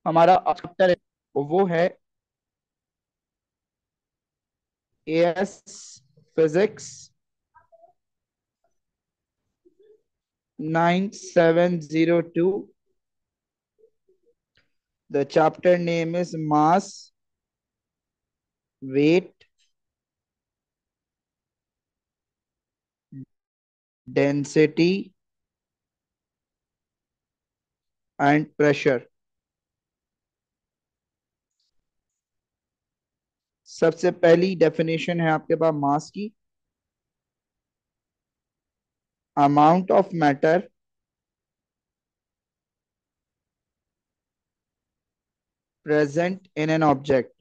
हमारा चैप्टर है वो है as physics 9702. The chapter name is mass, weight, density and pressure. सबसे पहली डेफिनेशन है आपके पास मास की। Amount of matter present in an object.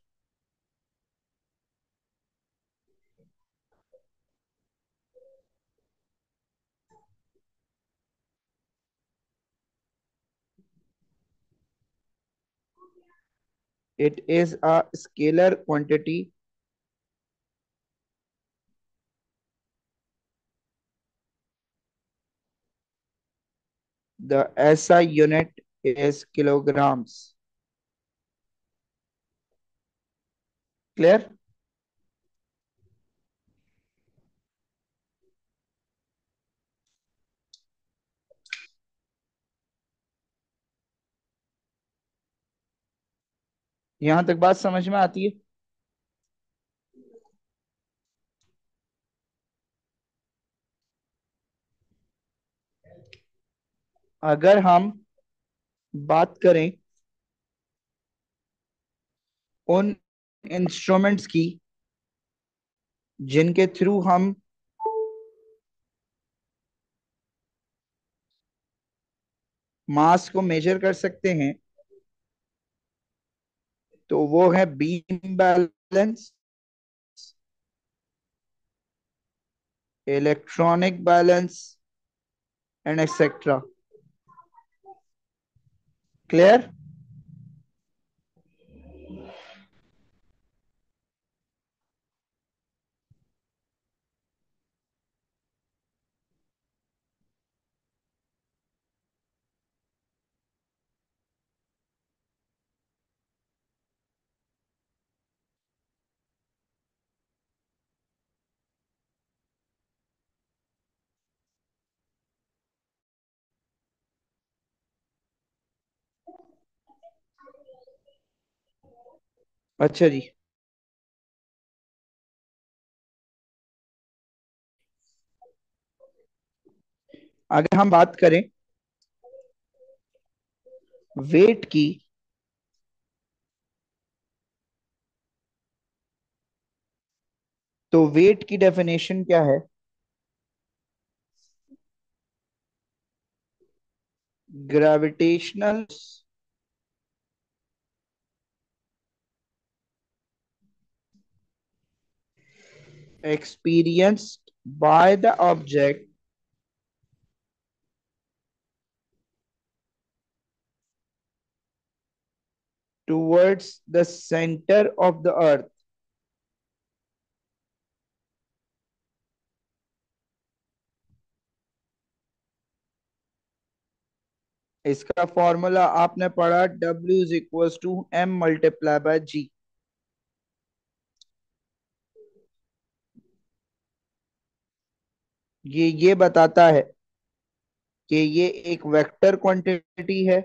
It is a scalar quantity. The SI unit is kilograms. Clear? यहां तक बात समझ में आती है? अगर हम बात करें उन इंस्ट्रूमेंट्स की जिनके थ्रू हम मास को मेजर कर सकते हैं, तो वो है beam balance, electronic balance and etcetera. Clear? अच्छा जी। अगर हम बात करें वेट की, तो वेट की डेफिनेशन क्या है? Gravitational experienced by the object towards the center of the earth। इसका फॉर्मूला आपने पढ़ा, W is equal to M multiply by G। ये बताता है कि ये एक वेक्टर क्वांटिटी है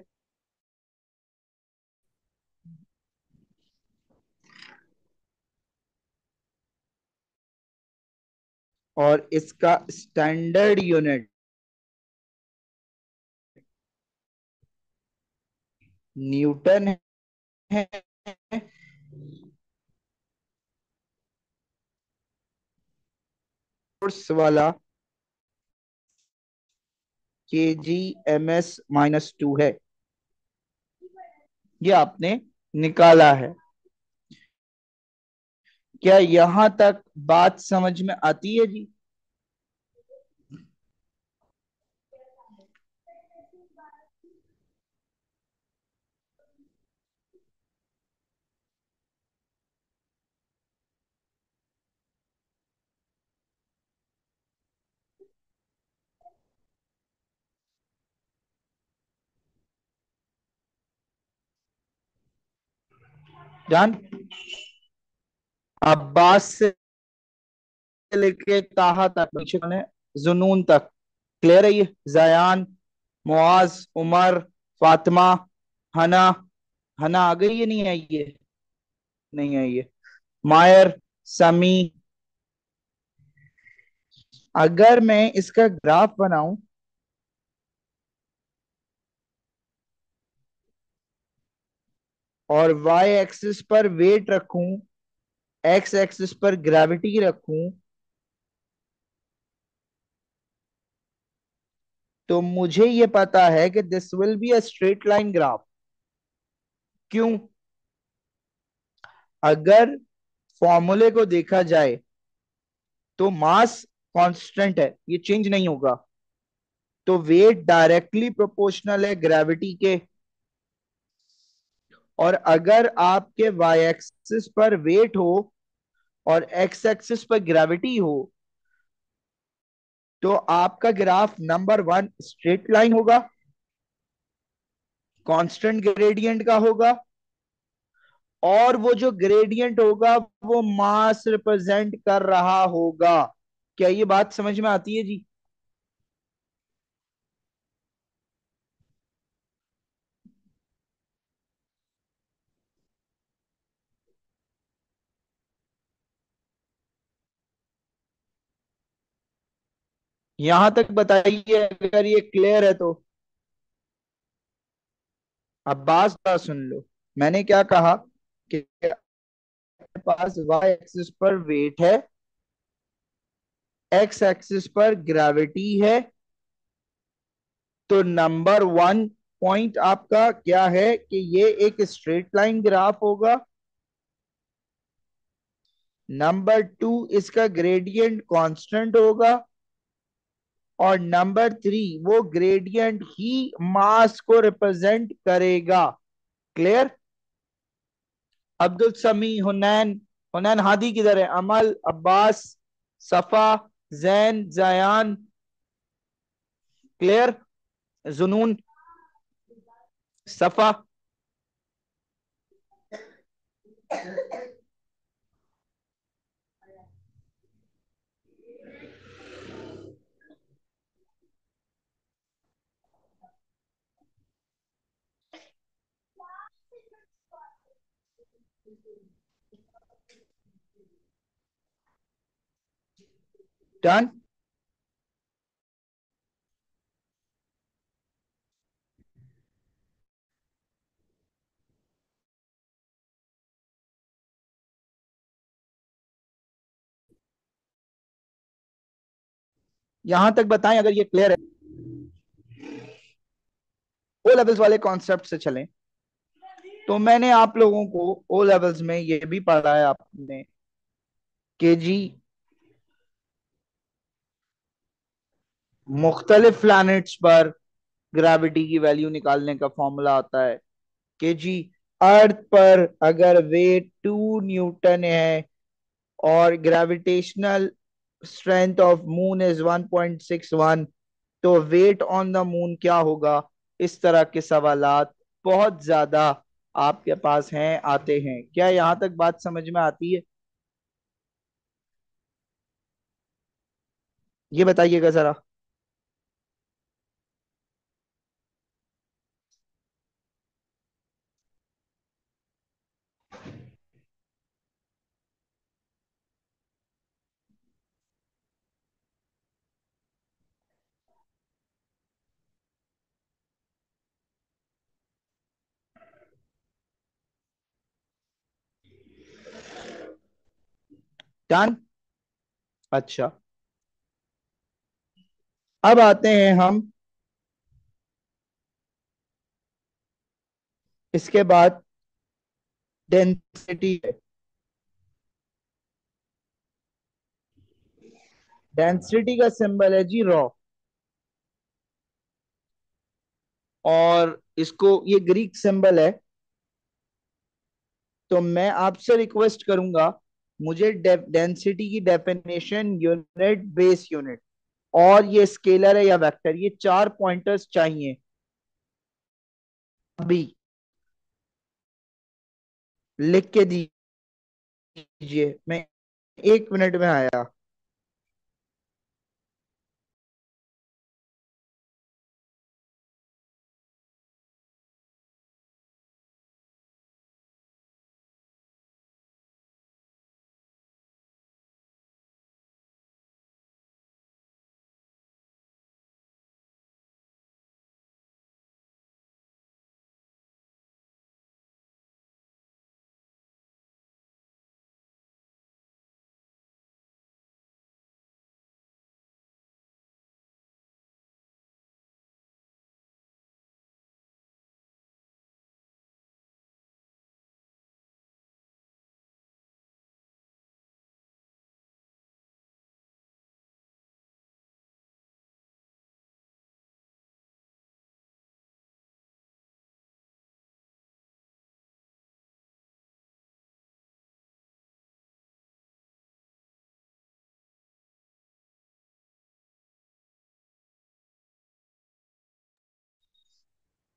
और इसका स्टैंडर्ड यूनिट न्यूटन है। फोर्स वाला kg/m-2 है। ये आपने निकाला है। क्या यहां तक बात समझ में आती है जी? डन। अब्बास से लेके ताहा तक, पीछे कौन है? जुनून तक। क्लियर है ये? जयान, मुआज, उमर, फातिमा, हना। हना आ गई? ये नहीं आई ये? नहीं आई ये। मायर, समी। अगर मैं इसका ग्राफ बनाऊं और वाई एक्सिस पर वेट रखूं, एक्स एक्सिस पर ग्रेविटी रखूं, तो मुझे ये पता है कि this will be a straight line graph. क्यों? अगर फॉर्मूले को देखा जाए तो मास कांस्टेंट है, ये चेंज नहीं होगा। तो वेट डायरेक्टली प्रोपोर्शनल है ग्रेविटी के। और अगर आपके वाई एक्सिस पर वेट हो और एक्स एक्सिस पर ग्रेविटी हो, तो आपका graph number one straight line होगा, कांस्टेंट ग्रेडियंट का होगा, और वो जो ग्रेडियंट होगा वो मास रिप्रेजेंट कर रहा होगा। क्या ये बात समझ में आती है जी? यहां तक बताइए अगर ये क्लियर है तो। अब बात सुन लो। मैंने क्या कहा कि आपके पास वाई एक्सिस पर वेट है, एक्स एक्सिस पर ग्रेविटी है, तो नंबर वन पॉइंट आपका क्या है कि ये एक स्ट्रेट लाइन ग्राफ होगा। नंबर टू, इसका ग्रेडियंट कांस्टेंट होगा। और नंबर थ्री, वो ग्रेडियंट ही मास को रिप्रेजेंट करेगा। क्लियर? अब्दुल समी, हुनैन। हुनैन हादी किधर है? अमल, अब्बास, सफा, जैन, जयान। क्लियर? जुनून, सफा। डन। यहां तक बताएं अगर ये क्लियर है। ओ लेवल्स वाले कॉन्सेप्ट से चलें तो मैंने आप लोगों को ओ लेवल्स में ये भी पढ़ा है आपने कि जी मुख्तलिफ प्लैनेट्स पर ग्रेविटी की वैल्यू निकालने का फॉर्मूला आता है कि जी अर्थ पर अगर वेट 2 न्यूटन है और gravitational strength of moon is 1.61, तो वेट ऑन द मून क्या होगा? इस तरह के सवालात बहुत ज्यादा आपके पास हैं, आते हैं। क्या यहां तक बात समझ में आती है? ये बताइएगा जरा। डन। अच्छा, अब आते हैं हम इसके बाद डेंसिटी। डेंसिटी का सिंबल है जी रॉ। और इसको, ये ग्रीक सिंबल है। तो मैं आपसे रिक्वेस्ट करूंगा, मुझे डेंसिटी की डेफिनेशन, यूनिट, बेस यूनिट, और ये स्केलर है या वेक्टर, ये चार पॉइंटर्स चाहिए अभी। लिख के दीजिए, मैं 1 मिनट में आया।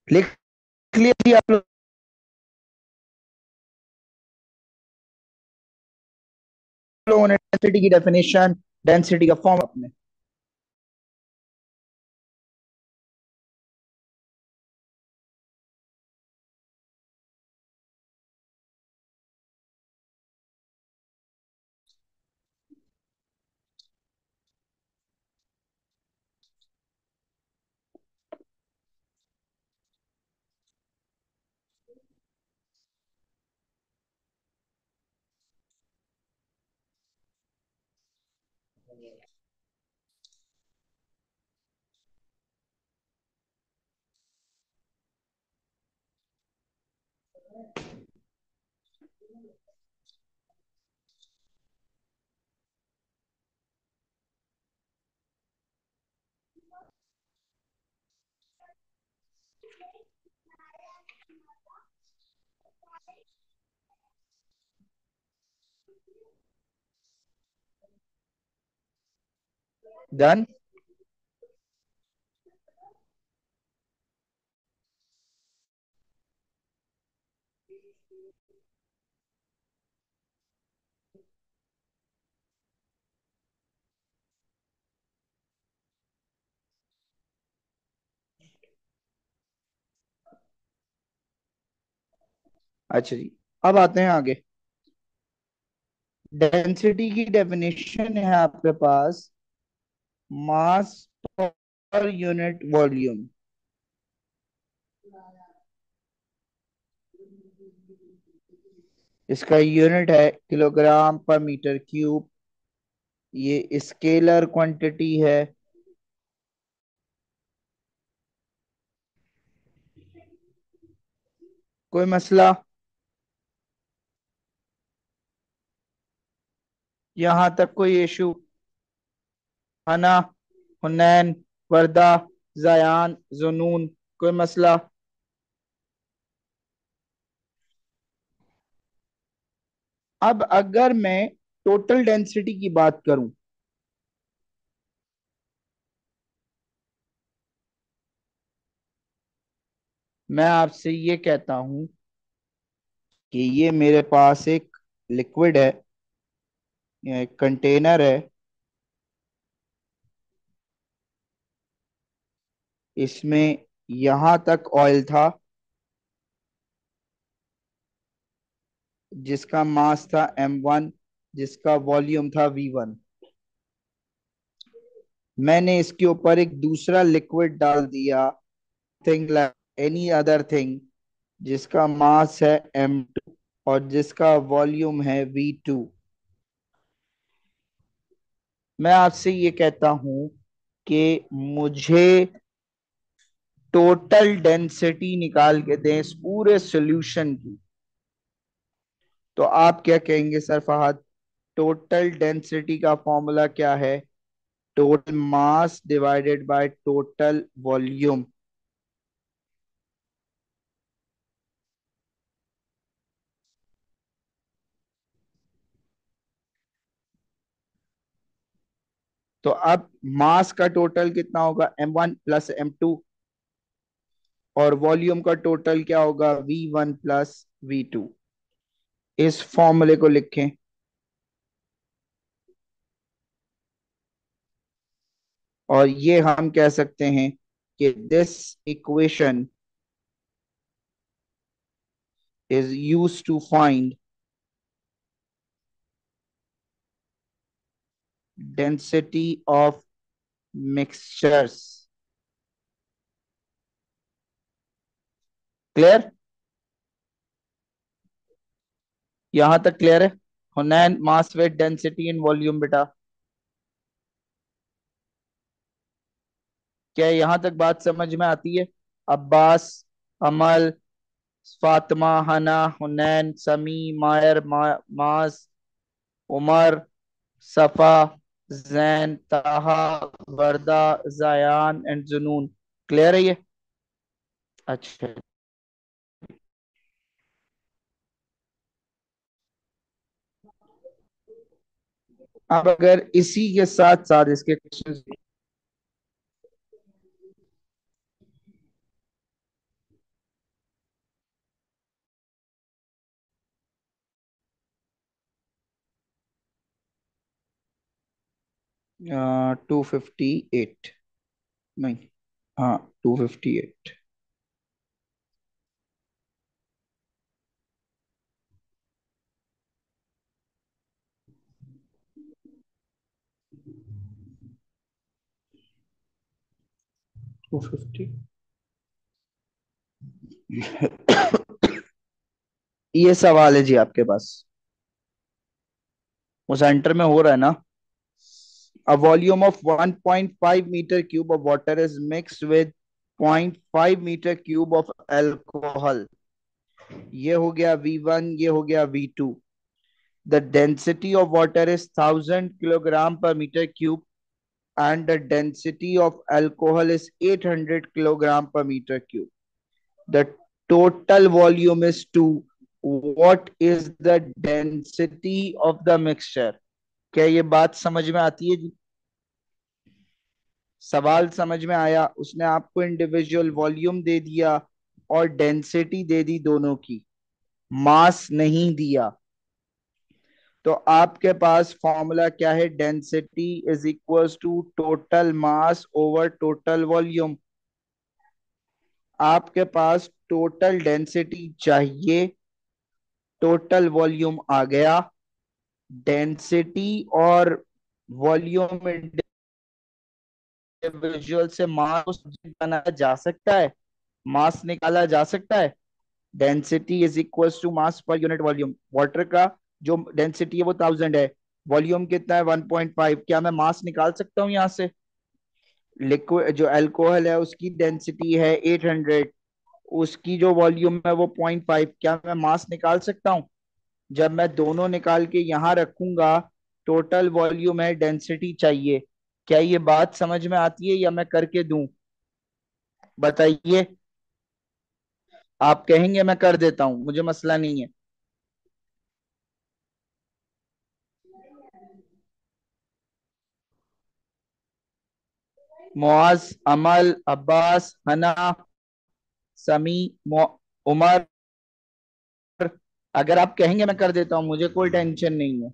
लिख लिया जी आप लोगों ने डेंसिटी की डेफिनेशन, डेंसिटी का फॉर्म अपने। डन। अच्छा जी, अब आते हैं आगे। डेंसिटी की डेफिनेशन है आपके पास, मास पर यूनिट वॉल्यूम। इसका यूनिट है किलोग्राम पर मीटर क्यूब। ये स्केलर क्वांटिटी है। कोई मसला? यहां तक कोई इशू? हना, हुनैन, वर्दा, जायान, जुनून, कोई मसला? अब अगर मैं टोटल डेंसिटी की बात करूं, मैं आपसे ये कहता हूं कि ये मेरे पास एक लिक्विड है, या एक कंटेनर है। इसमें यहां तक ऑयल था, जिसका मास था m1, जिसका वॉल्यूम था v1। मैंने इसके ऊपर एक दूसरा लिक्विड डाल दिया, thing like any other thing, जिसका मास है m2 और जिसका वॉल्यूम है v2। मैं आपसे ये कहता हूं कि मुझे टोटल डेंसिटी निकाल के दें इस पूरे सॉल्यूशन की। तो आप क्या कहेंगे सर फहद? टोटल डेंसिटी का फॉर्मूला क्या है? Total mass divided by total volume. तो अब मास का टोटल कितना होगा? m1 plus m2। और वॉल्यूम का टोटल क्या होगा? v1 plus v2। इस फॉर्मूले को लिखें। और ये हम कह सकते हैं कि this equation is use to find density of mixtures. Clear? यहां तक क्लियर है? Hunain, mass, weight, density in volume बेटा। क्या यहां तक बात समझ में आती है? अब्बास, अमल, फातिमा, हना, हुनैन, समी, मायर, मास, उमर, सफा, जैन, ताहा, वर्दा, जायान एंड जुनून। क्लियर है ये? अच्छा। अब अगर इसी के साथ साथ इसके क्वेश्चन 258, नहीं, हाँ 258। 250। ये सवाल है जी आपके पास, वो सेंटर में हो रहा है ना। A volume of 1.5 meter cube of water is mixed with 0.5 meter cube of alcohol. ये हो गया V1, ये हो गया V2। The density of water is 1000 kilogram per meter cube and the density of alcohol is 800 kilogram per meter cube. The total volume is 2. What is the density of the mixture? क्या ये बात समझ में आती है जी? सवाल समझ में आया? उसने आपको इंडिविजुअल वॉल्यूम दे दिया और डेंसिटी दे दी दोनों की, मास नहीं दिया। तो आपके पास फॉर्मूला क्या है? Density is equals to total mass over total volume. आपके पास टोटल डेंसिटी चाहिए, टोटल वॉल्यूम आ गया। डेंसिटी और वॉल्यूम इंडिविजुअल से मास को सब्जेक्ट बनाया जा सकता है, मास निकाला जा सकता है। Density is equals to mass पर यूनिट वॉल्यूम। वाटर का जो डेंसिटी है वो 1000 है, वॉल्यूम कितना है 1.5। क्या मैं मास निकाल सकता हूँ यहाँ से? लिक्विड जो अल्कोहल है उसकी डेंसिटी है 800, उसकी जो वॉल्यूम है वो 0.5। क्या मैं मास निकाल सकता हूँ? जब मैं दोनों निकाल के यहाँ रखूंगा, टोटल वॉल्यूम है, डेंसिटी चाहिए। क्या ये बात समझ में आती है या मैं करके दूं? बताइए। आप कहेंगे मैं कर देता हूं, मुझे मसला नहीं है। मुआज, अमल, अब्बास, हना, समी, उमर, अगर आप कहेंगे मैं कर देता हूं, मुझे कोई टेंशन नहीं है।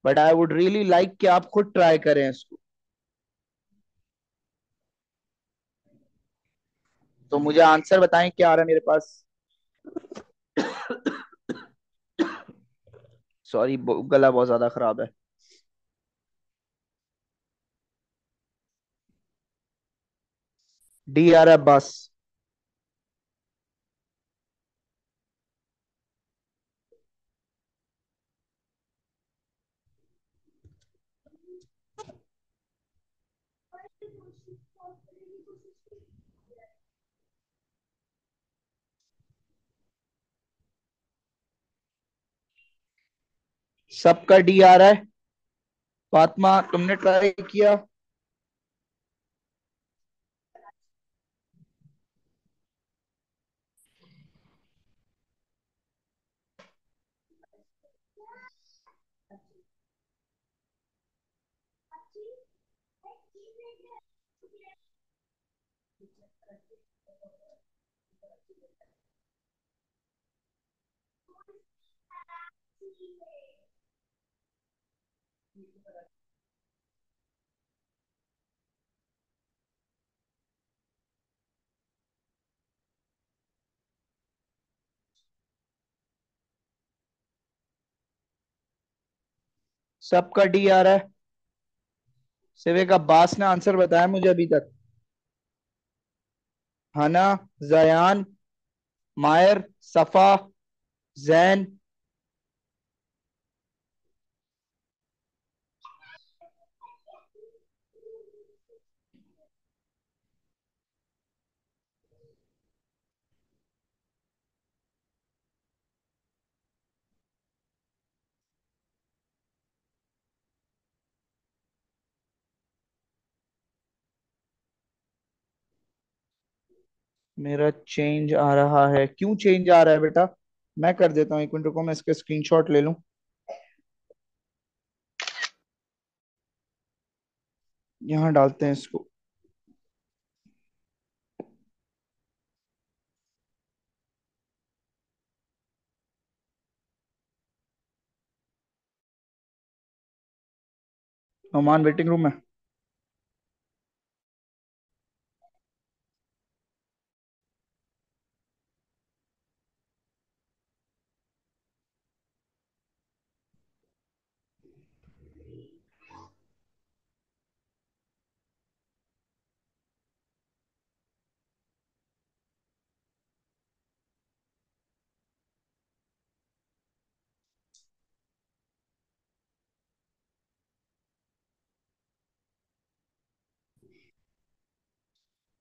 But I would really like कि आप खुद ट्राई करें इसको। तो मुझे आंसर बताएं क्या आ रहा है मेरे पास। सॉरी, गला बहुत ज्यादा खराब है। डी आ रहा है बस। सबका डी आ रहा है? फातिमा, तुमने ट्राई किया? सबका डी आ रहा है। सिविक अब्बास ने आंसर बताया मुझे अभी तक। हना, जयान, मायर, सफा, जैन। मेरा चेंज आ रहा है, क्यों चेंज आ रहा है बेटा? मैं कर देता हूँ, एक मिनट रुको, मैं इसका स्क्रीनशॉट ले लूं। यहाँ डालते हैं इसको। नोमान वेटिंग रूम में।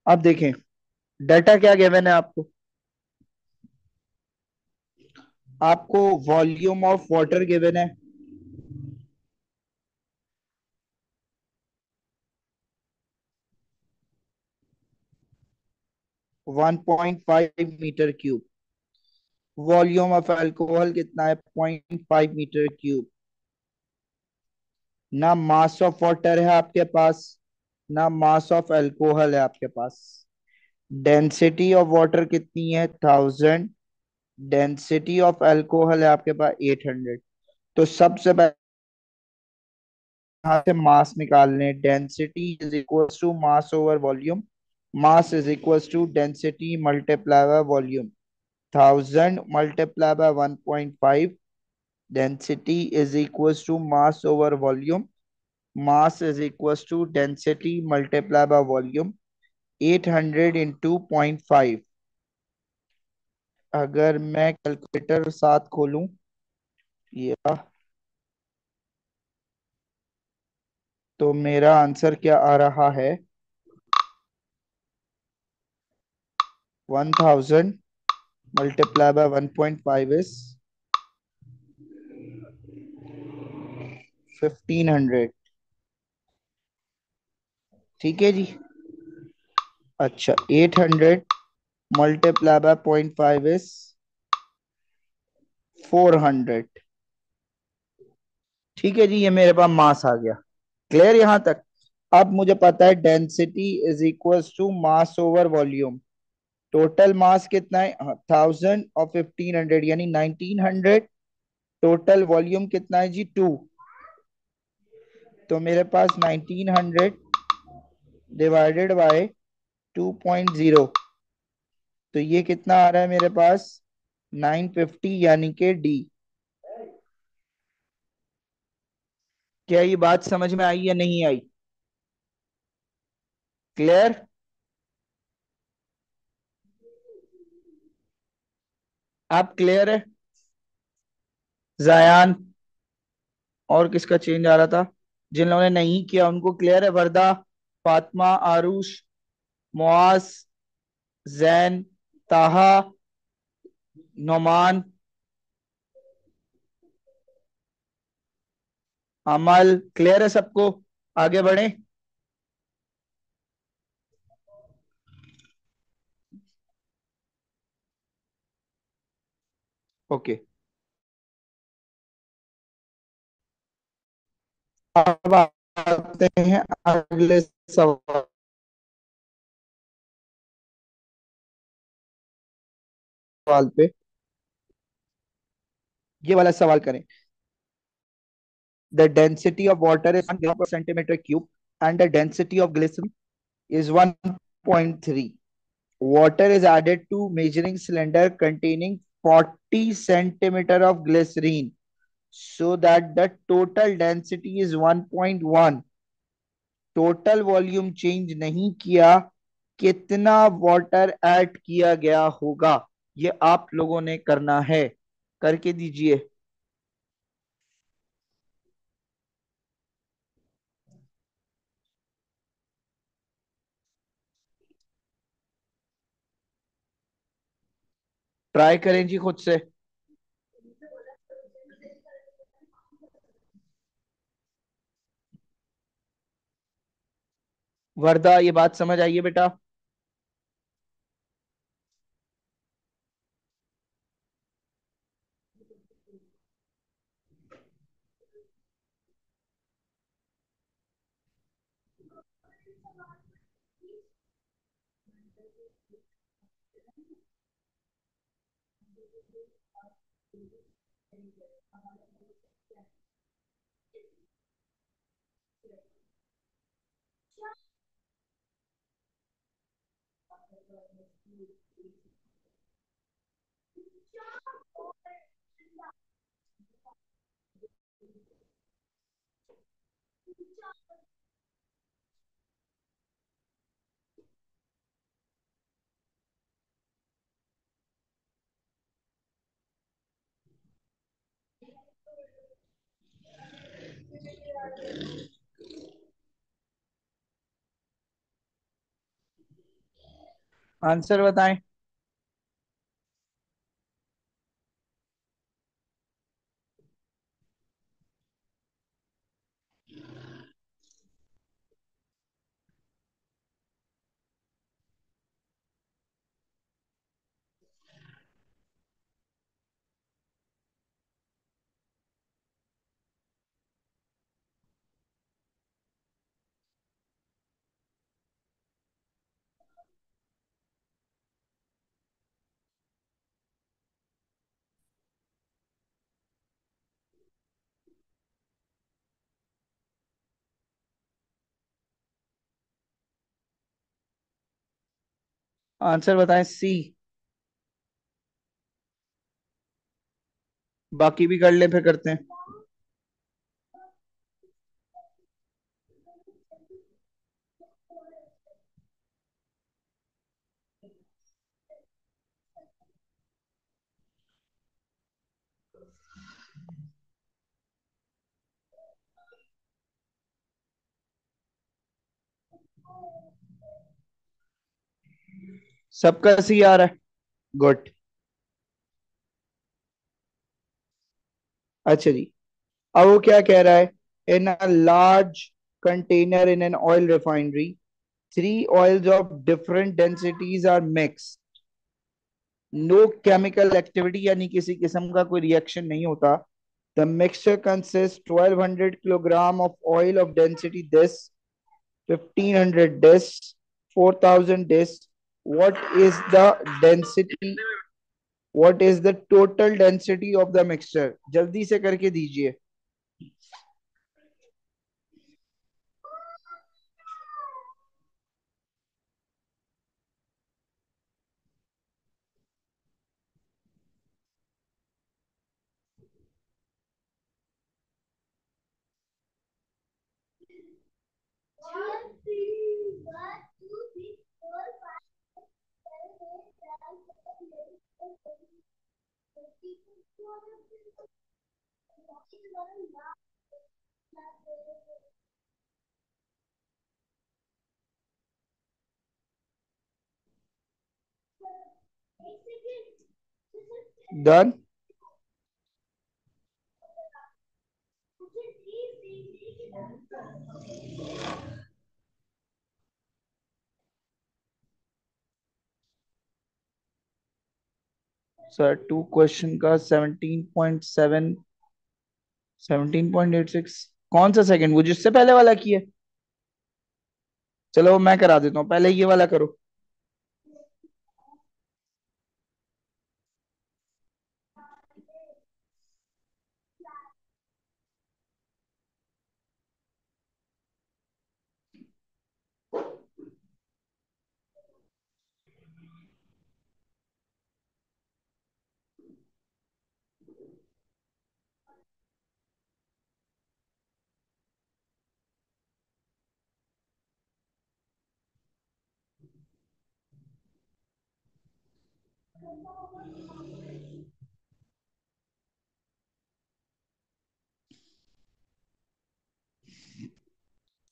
अब देखें, डाटा क्या गिवन है आपको। आपको वॉल्यूम ऑफ वाटर गिवन है। 1.5 metre cube. Volume of alcohol कितना है? 0.5 मीटर क्यूब। ना मास ऑफ वाटर है आपके पास, ना मास ऑफ अल्कोहल है आपके पास। डेंसिटी ऑफ वाटर कितनी है? 1000। डेंसिटी ऑफ अल्कोहल है आपके पास 800। तो सबसे पहले यहाँ से मास निकालने, density is equal to mass over volume. Mass is equal to density multiply by volume. 1000 multiplied by 1.5, density is equals to mass over volume. Mass is equals to density multiplied by volume. 800 into 0.5। अगर मैं calculator साथ खोलूं, या तो मेरा answer क्या आ रहा है? 1000 multiplied by 1.5 is 1500। ठीक है जी। अच्छा, 800 multiplied by 0.5 is 400। ठीक है जी, ये मेरे पास मास आ गया। क्लियर यहां तक? अब मुझे पता है density is equal to mass over volume. Total mass कितना है? 1000 और 1500 यानी 1900। टोटल वॉल्यूम कितना है जी? 2। तो मेरे पास 1900 डिवाइडेड बाय 2.0। तो ये कितना आ रहा है मेरे पास? 950 यानी कि डी। क्या ये बात समझ में आई या नहीं आई? क्लियर? आप क्लियर है? जायान, और किसका चेंज आ रहा था? जिन लोगों ने नहीं किया उनको क्लियर है? वर्दा, फातिमा, आरुष, मुआज, जैन, ताहा, नोमान, अमल, क्लियर है सबको? आगे बढ़े। ओके, अब आते हैं अगले सवाल पे। ये वाला सवाल करें। The density of water is 1 gram per centimeter cube, and the density of glycerin is 1.3. Water is added to measuring cylinder containing 40 centimeter of glycerine, so that the total density is 1.1. Total volume change नहीं किया, कितना water add किया गया होगा, ये आप लोगों ने करना है। करके दीजिए। ट्राई करें जी खुद से। वर्दा, ये बात समझ आइए बेटा। आंसर बताएं। आंसर बताएं, सी। बाकी भी कर ले, फिर करते हैं। सबका सी आ रहा है। गुड। अच्छा जी। अब वो क्या कह रहा है? In a large container in an oil refinery, three oils of different densities are mix. No chemical activity, यानी किसी किस्म का कोई रिएक्शन नहीं होता। The mixture consist 1200 kilogram of oil of density this, 1500 this, 4000 this. what is the density what is the total density of the mixture? जल्दी से करके दीजिए। डन। सर टू क्वेश्चन का 17.7, 17.86। कौन सा सेकंड, वो जिससे पहले वाला की है? चलो मैं करा देता हूँ, पहले ये वाला करो।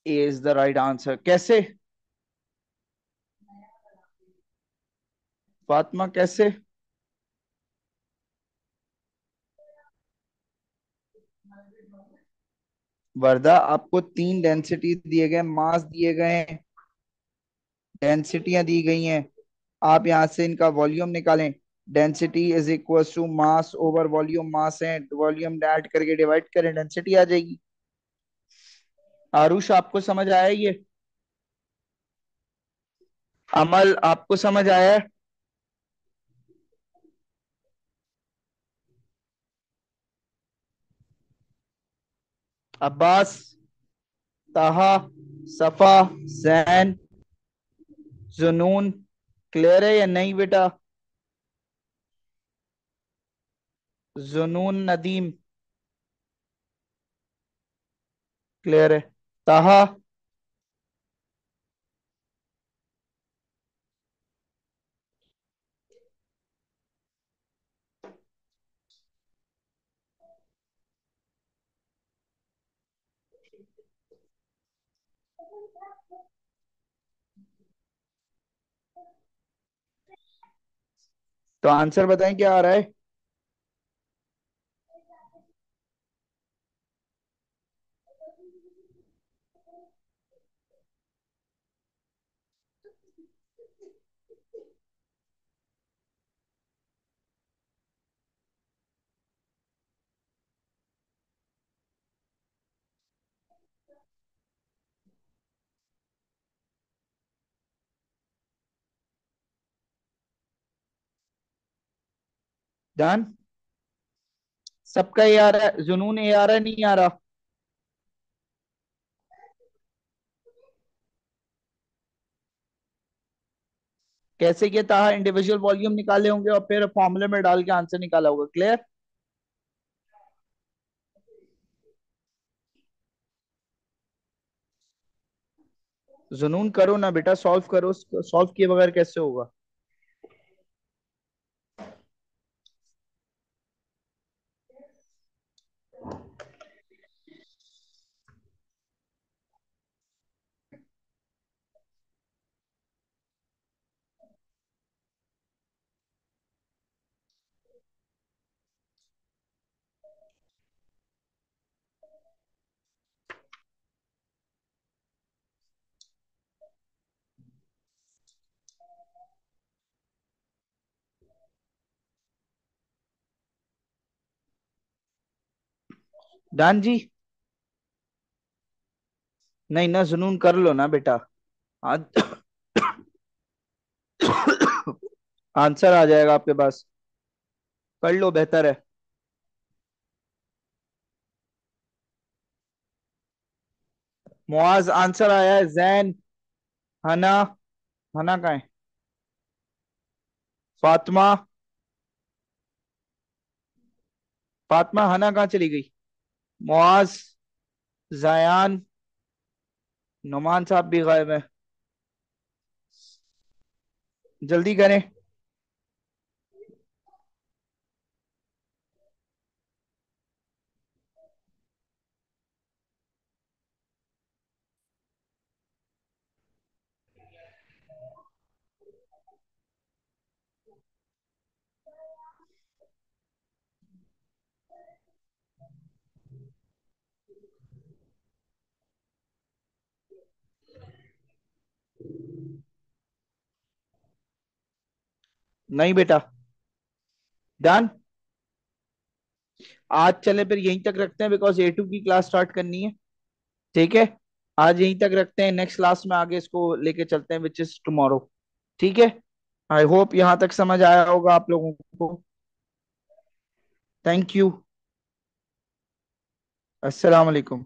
ए इज द राइट आंसर। कैसे? फातिमा कैसे? वर्दा, आपको तीन डेंसिटी दिए गए, मास दिए गए हैं, डेंसिटियां दी गई हैं। आप यहां से इनका वॉल्यूम निकालें। Density is equal to mass over volume. Mass है, वॉल्यूम ऐड करके डिवाइड करें, डेंसिटी आ जाएगी। आरुष, आपको समझ आया ये? अमल, आपको समझ आया है? अब्बास, ताहा, सफा, जैन, जुनून, क्लियर है या नहीं बेटा? जुनून, नदीम, क्लियर है? ताहा? तो आंसर बताएं क्या आ रहा है। डन। सबका ये आ रहा है, जुनून ये आ रहा है, नहीं आ रहा? कैसे किया? ताहा इंडिविजुअल वॉल्यूम निकाले होंगे और फिर फॉर्मूले में डाल के आंसर निकाला होगा। क्लियर? जुनून करो ना बेटा, सॉल्व करो, सॉल्व किए बगैर कैसे होगा? डन जी। नहीं ना, जुनून कर लो ना बेटा। आज आंसर आ जाएगा आपके पास। कर लो, बेहतर है। मुआज, आंसर आया है। जैन, हना, हना कहाँ है? फातिमा, फातिमा, हना कहाँ चली गई? मुआज, जायान, नुमान साहब भी गायब है। जल्दी करें। नहीं बेटा। डन। आज चले फिर यहीं तक रखते हैं, बिकॉज A2 की क्लास स्टार्ट करनी है। ठीक है। आज यहीं तक रखते हैं, नेक्स्ट क्लास में आगे इसको लेके चलते हैं, विच इज टुमारो। ठीक है। आई होप यहां तक समझ आया होगा आप लोगों को। Thank you. अस्सलाम वालेकुम।